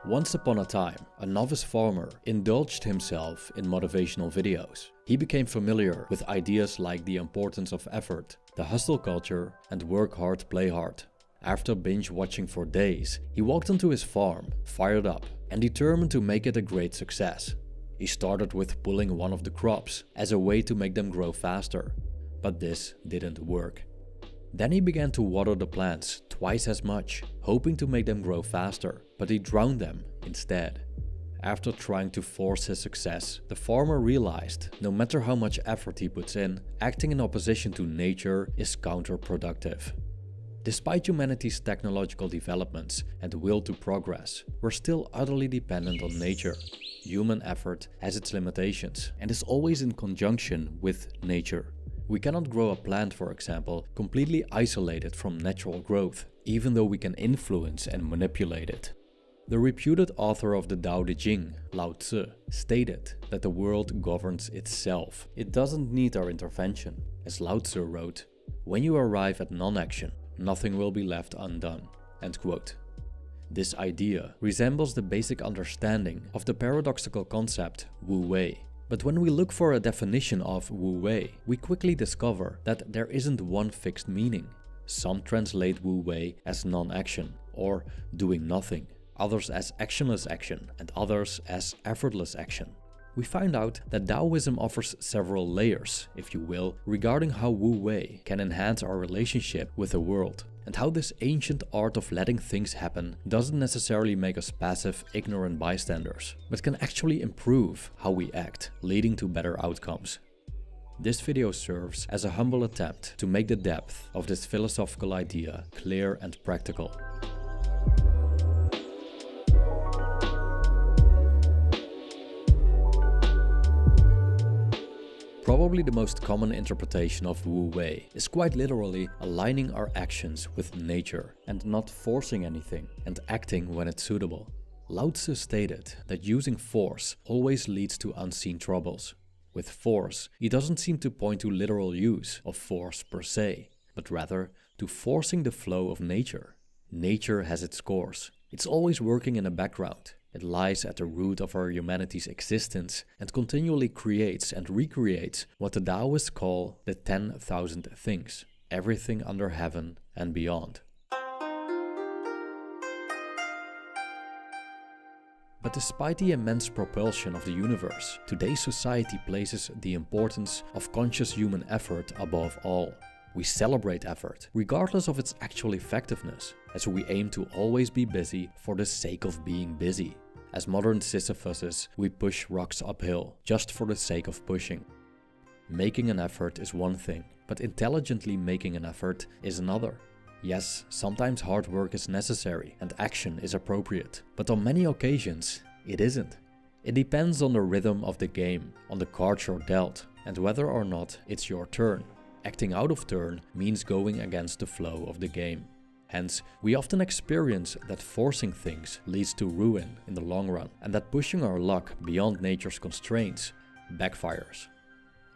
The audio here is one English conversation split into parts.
Once upon a time, a novice farmer indulged himself in motivational videos. He became familiar with ideas like the importance of effort, the hustle culture, and work hard, play hard. After binge watching for days, he walked onto his farm, fired up, and determined to make it a great success. He started with pulling one of the crops as a way to make them grow faster, but this didn't work. Then he began to water the plants twice as much, hoping to make them grow faster, but he drowned them instead. After trying to force his success, the farmer realized no matter how much effort he puts in, acting in opposition to nature is counterproductive. Despite humanity's technological developments and will to progress, we're still utterly dependent on nature. Human effort has its limitations and is always in conjunction with nature. We cannot grow a plant, for example, completely isolated from natural growth, even though we can influence and manipulate it. The reputed author of the Tao Te Ching, Lao Tzu, stated that the world governs itself. It doesn't need our intervention. As Lao Tzu wrote, "When you arrive at non-action, nothing will be left undone." End quote. This idea resembles the basic understanding of the paradoxical concept Wu Wei. But when we look for a definition of Wu Wei, we quickly discover that there isn't one fixed meaning. Some translate Wu Wei as non-action or doing nothing, others as actionless action, and others as effortless action. We find out that Taoism offers several layers, if you will, regarding how Wu Wei can enhance our relationship with the world, and how this ancient art of letting things happen doesn't necessarily make us passive, ignorant bystanders, but can actually improve how we act, leading to better outcomes. This video serves as a humble attempt to make the depth of this philosophical idea clear and practical. Probably the most common interpretation of Wu Wei is quite literally aligning our actions with nature and not forcing anything and acting when it's suitable. Lao Tzu stated that using force always leads to unseen troubles. With force, he doesn't seem to point to literal use of force per se, but rather to forcing the flow of nature. Nature has its course. It's always working in the background. It lies at the root of our humanity's existence and continually creates and recreates what the Taoists call the 10,000 things, everything under heaven and beyond. But despite the immense propulsion of the universe, today's society places the importance of conscious human effort above all. We celebrate effort, regardless of its actual effectiveness, as we aim to always be busy for the sake of being busy. As modern Sisyphuses, we push rocks uphill, just for the sake of pushing. Making an effort is one thing, but intelligently making an effort is another. Yes, sometimes hard work is necessary and action is appropriate, but on many occasions, it isn't. It depends on the rhythm of the game, on the cards you're dealt, and whether or not it's your turn. Acting out of turn means going against the flow of the game. Hence, we often experience that forcing things leads to ruin in the long run, and that pushing our luck beyond nature's constraints backfires.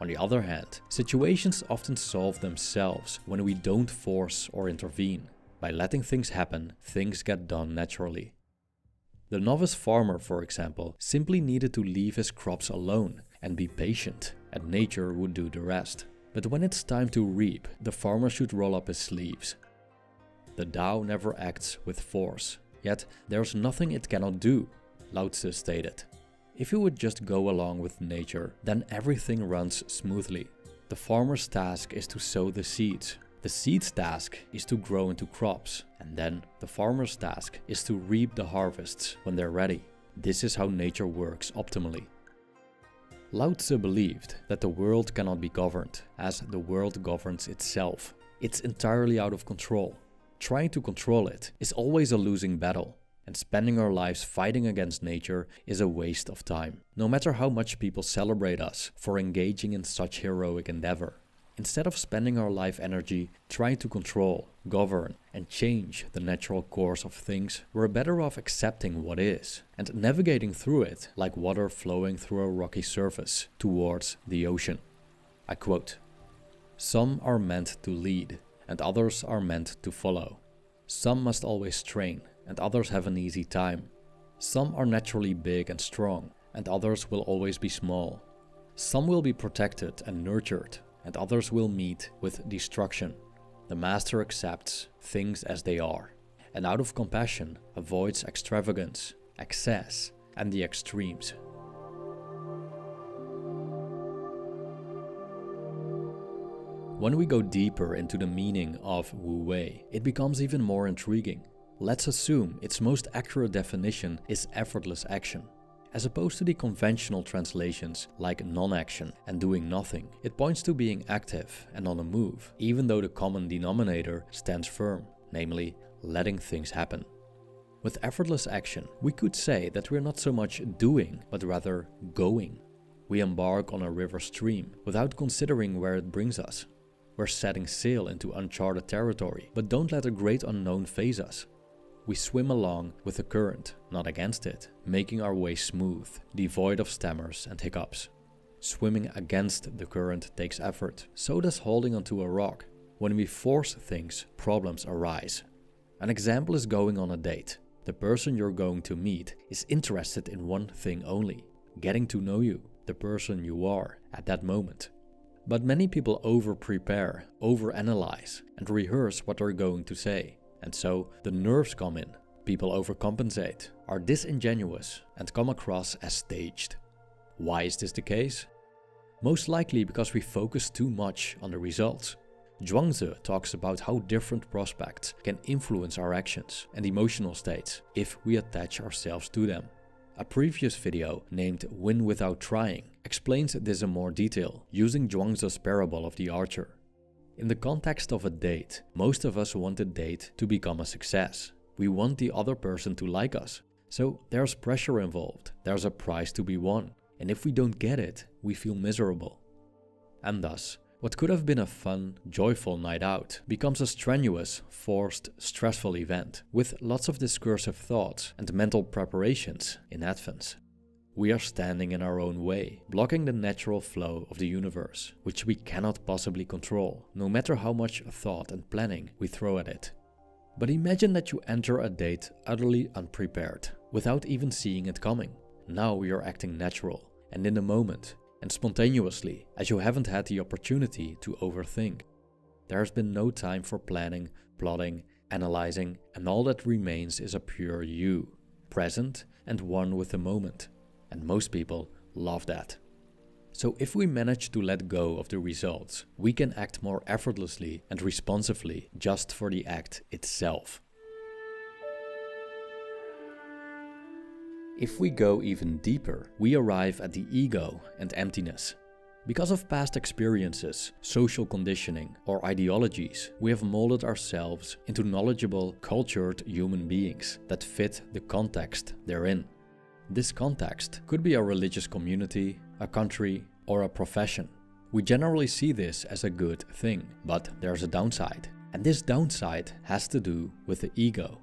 On the other hand, situations often solve themselves when we don't force or intervene. By letting things happen, things get done naturally. The novice farmer, for example, simply needed to leave his crops alone and be patient, and nature would do the rest. But when it's time to reap, the farmer should roll up his sleeves. The Tao never acts with force, yet there's nothing it cannot do, Lao Tzu stated. If you would just go along with nature, then everything runs smoothly. The farmer's task is to sow the seeds. The seed's task is to grow into crops, and then the farmer's task is to reap the harvests when they're ready. This is how nature works optimally. Lao Tzu believed that the world cannot be governed, as the world governs itself. It's entirely out of control. Trying to control it is always a losing battle, and spending our lives fighting against nature is a waste of time, no matter how much people celebrate us for engaging in such heroic endeavor. Instead of spending our life energy trying to control, govern, and change the natural course of things, we're better off accepting what is and navigating through it like water flowing through a rocky surface towards the ocean. I quote, "Some are meant to lead, and others are meant to follow. Some must always train, and others have an easy time. Some are naturally big and strong, and others will always be small. Some will be protected and nurtured, and others will meet with destruction. The master accepts things as they are, and out of compassion avoids extravagance, excess, and the extremes. When we go deeper into the meaning of Wu Wei, it becomes even more intriguing. Let's assume its most accurate definition is effortless action. As opposed to the conventional translations like non-action and doing nothing, it points to being active and on the move, even though the common denominator stands firm, namely letting things happen. With effortless action, we could say that we're not so much doing, but rather going. We embark on a river stream without considering where it brings us. We're setting sail into uncharted territory, but don't let the great unknown faze us. We swim along with the current, not against it, making our way smooth, devoid of stammers and hiccups. Swimming against the current takes effort, so does holding onto a rock. When we force things, problems arise. An example is going on a date. The person you're going to meet is interested in one thing only: getting to know you, the person you are at that moment. But many people over-prepare, over-analyze, and rehearse what they're going to say. And so the nerves come in, people overcompensate, are disingenuous, and come across as staged. Why is this the case? Most likely because we focus too much on the results. Zhuangzi talks about how different prospects can influence our actions and emotional states if we attach ourselves to them. A previous video named Win Without Trying explains this in more detail, using Zhuangzi's parable of the archer. In the context of a date, most of us want the date to become a success. We want the other person to like us. So there's pressure involved, there's a prize to be won, and if we don't get it, we feel miserable. And thus, what could have been a fun, joyful night out becomes a strenuous, forced, stressful event with lots of discursive thoughts and mental preparations in advance. We are standing in our own way, blocking the natural flow of the universe, which we cannot possibly control, no matter how much thought and planning we throw at it. But imagine that you enter a date utterly unprepared, without even seeing it coming. Now you are acting natural, and in the moment, and spontaneously, as you haven't had the opportunity to overthink. There has been no time for planning, plotting, analyzing, and all that remains is a pure you, present and one with the moment. And most people love that. So if we manage to let go of the results, we can act more effortlessly and responsively just for the act itself. If we go even deeper, we arrive at the ego and emptiness. Because of past experiences, social conditioning, or ideologies, we have molded ourselves into knowledgeable, cultured human beings that fit the context they're in. This context could be a religious community, a country, or a profession. We generally see this as a good thing, but there's a downside. And this downside has to do with the ego.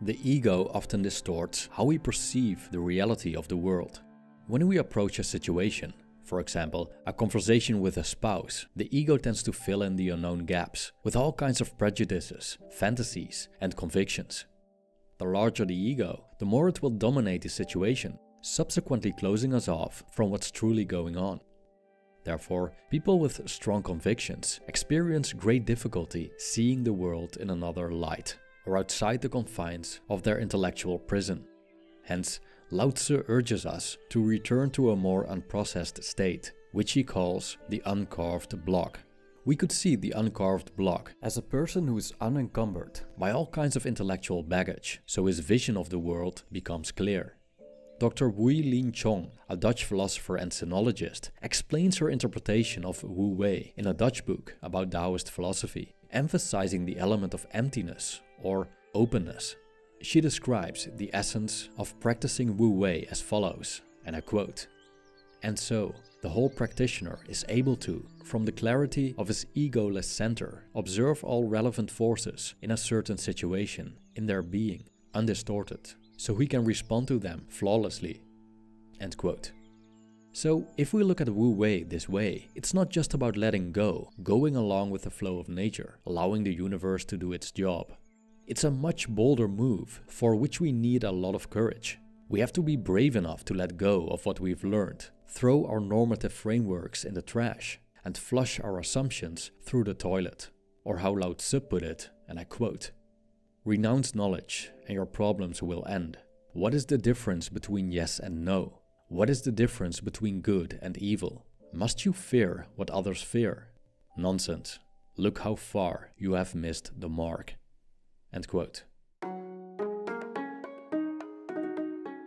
The ego often distorts how we perceive the reality of the world. When we approach a situation, for example, a conversation with a spouse, the ego tends to fill in the unknown gaps with all kinds of prejudices, fantasies, and convictions. The larger the ego, the more it will dominate the situation, subsequently closing us off from what's truly going on. Therefore, people with strong convictions experience great difficulty seeing the world in another light, or outside the confines of their intellectual prison. Hence, Lao Tzu urges us to return to a more unprocessed state, which he calls the uncarved block. We could see the uncarved block as a person who is unencumbered by all kinds of intellectual baggage, so his vision of the world becomes clear. Dr. Wu Lin Chong, a Dutch philosopher and sinologist, explains her interpretation of Wu Wei in a Dutch book about Taoist philosophy, emphasizing the element of emptiness or openness. She describes the essence of practicing Wu Wei as follows, and I quote, "And so, the whole practitioner is able to, from the clarity of his egoless center, observe all relevant forces in a certain situation, in their being, undistorted, so he can respond to them flawlessly." End quote. So, if we look at Wu Wei this way, it's not just about letting go, going along with the flow of nature, allowing the universe to do its job. It's a much bolder move, for which we need a lot of courage. We have to be brave enough to let go of what we've learned, throw our normative frameworks in the trash, and flush our assumptions through the toilet. Or how Lao Tzu put it, and I quote, "Renounce knowledge and your problems will end. What is the difference between yes and no? What is the difference between good and evil? Must you fear what others fear? Nonsense. Look how far you have missed the mark." End quote.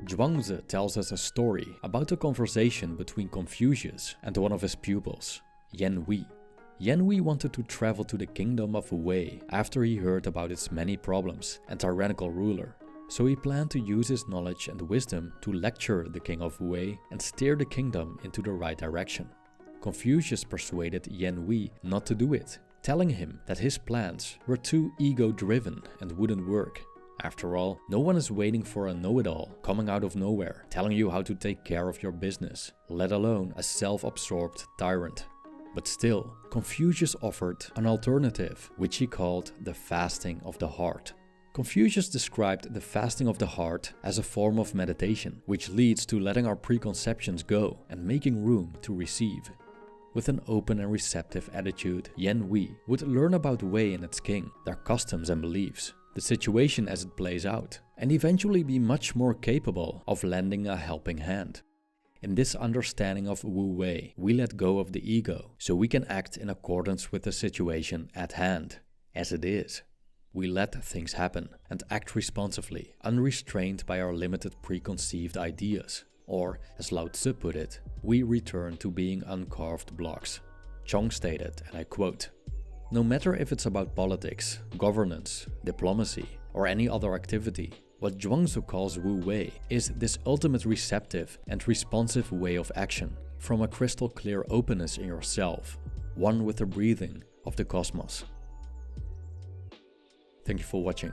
Zhuangzi tells us a story about a conversation between Confucius and one of his pupils, Yan Hui. Yan Hui wanted to travel to the kingdom of Wei after he heard about its many problems and tyrannical ruler. So he planned to use his knowledge and wisdom to lecture the king of Wei and steer the kingdom into the right direction. Confucius persuaded Yan Hui not to do it, telling him that his plans were too ego-driven and wouldn't work. After all, no one is waiting for a know-it-all coming out of nowhere, telling you how to take care of your business, let alone a self-absorbed tyrant. But still, Confucius offered an alternative, which he called the fasting of the heart. Confucius described the fasting of the heart as a form of meditation, which leads to letting our preconceptions go and making room to receive. With an open and receptive attitude, Yan Hui would learn about Wei and its king, their customs and beliefs, the situation as it plays out, and eventually be much more capable of lending a helping hand. In this understanding of Wu Wei, we let go of the ego, so we can act in accordance with the situation at hand, as it is. We let things happen and act responsively, unrestrained by our limited preconceived ideas. Or, as Lao Tzu put it, we return to being uncarved blocks. Chong stated, and I quote, "No matter if it's about politics, governance, diplomacy, or any other activity, what Zhuangzi calls Wu Wei is this ultimate receptive and responsive way of action, from a crystal clear openness in yourself, one with the breathing of the cosmos." Thank you for watching.